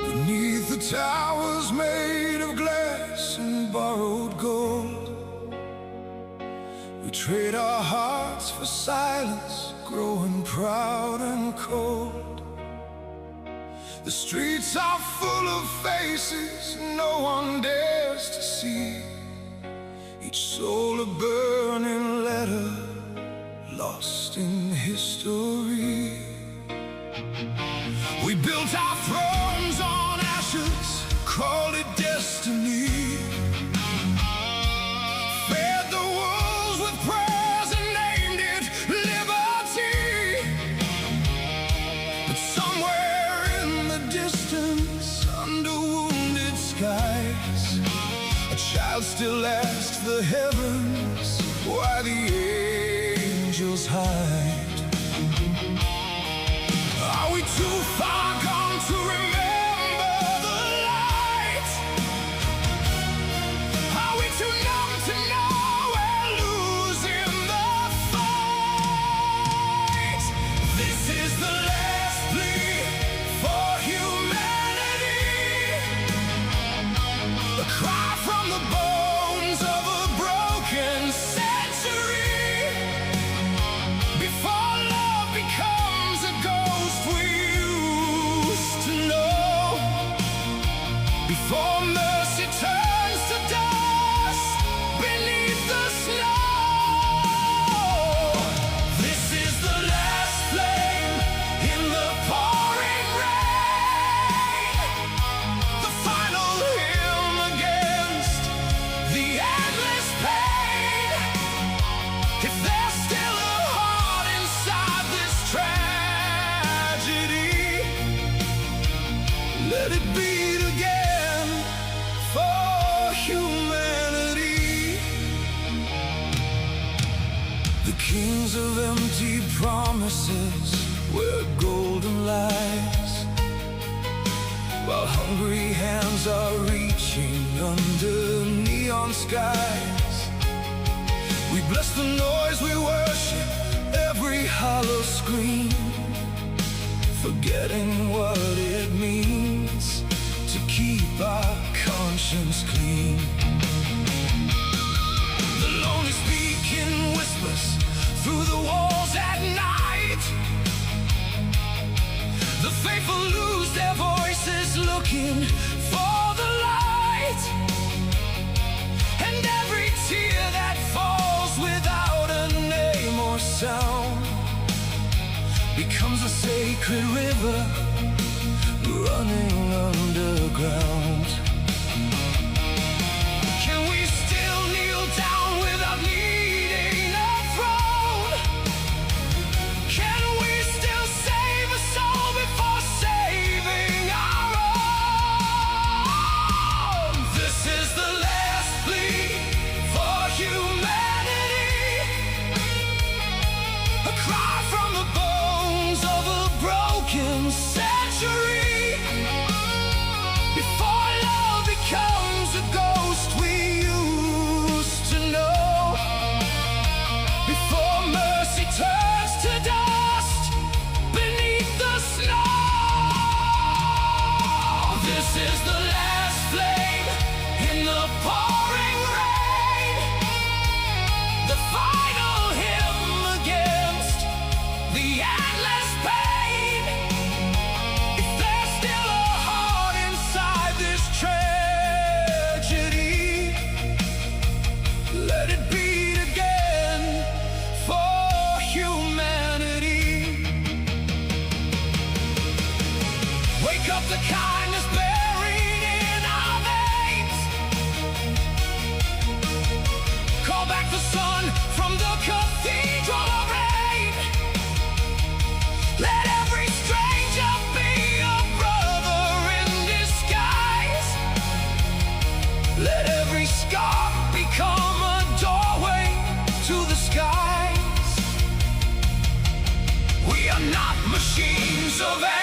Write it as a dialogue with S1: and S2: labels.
S1: Beneath the towers made of glass and borrowed gold, we trade our hearts for silence, growing proud and cold. The streets are full of faces no one dares to see, each soul a burning letter lost in history. We built our thrones on ashes, called it destiny, fed the wolves with prayers and named it liberty. But somewhere in the distance, under wounded skies, a child still asks the heavens why the angels hide. Are we too far gone to remember the light? Are we too numb to know we're losing the fight? This is the last plea for humanity, a cry from the bones of a broken century. Before love becomes a ghost we used to know, before mercy turns to dust beneath the snow. This is the last flame in the pouring rain, the final hymn against the endless pain. If there's still a heart inside this tragedy, let it beat again for humanity. The kings of empty promises wear golden lies, while hungry hands are reaching under neon skies. We bless the noise, we worship every hollow scream, forgetting what it means to keep our conscience clean. The lonely speak in whispers through the walls at night. The faithful lose their voices looking for the light. And every tear that falls without a name or sound becomes a sacred river running underground. Can we still kneel down without needing a throne? Can we still save a soul before saving our own? This is the last plea for humanity, a cry from the bones of a broken century. Before love becomes a ghost we used to know, before mercy turns to dust beneath the snow. This is the last flame in the pouring rain, the final hymn against the endless pain. If there's still a heart inside this tragedy, let it beat again for humanity. Wake up the kindness buried in our veins, call back the sun from the cathedral of rain. Let every stranger be a brother in disguise. of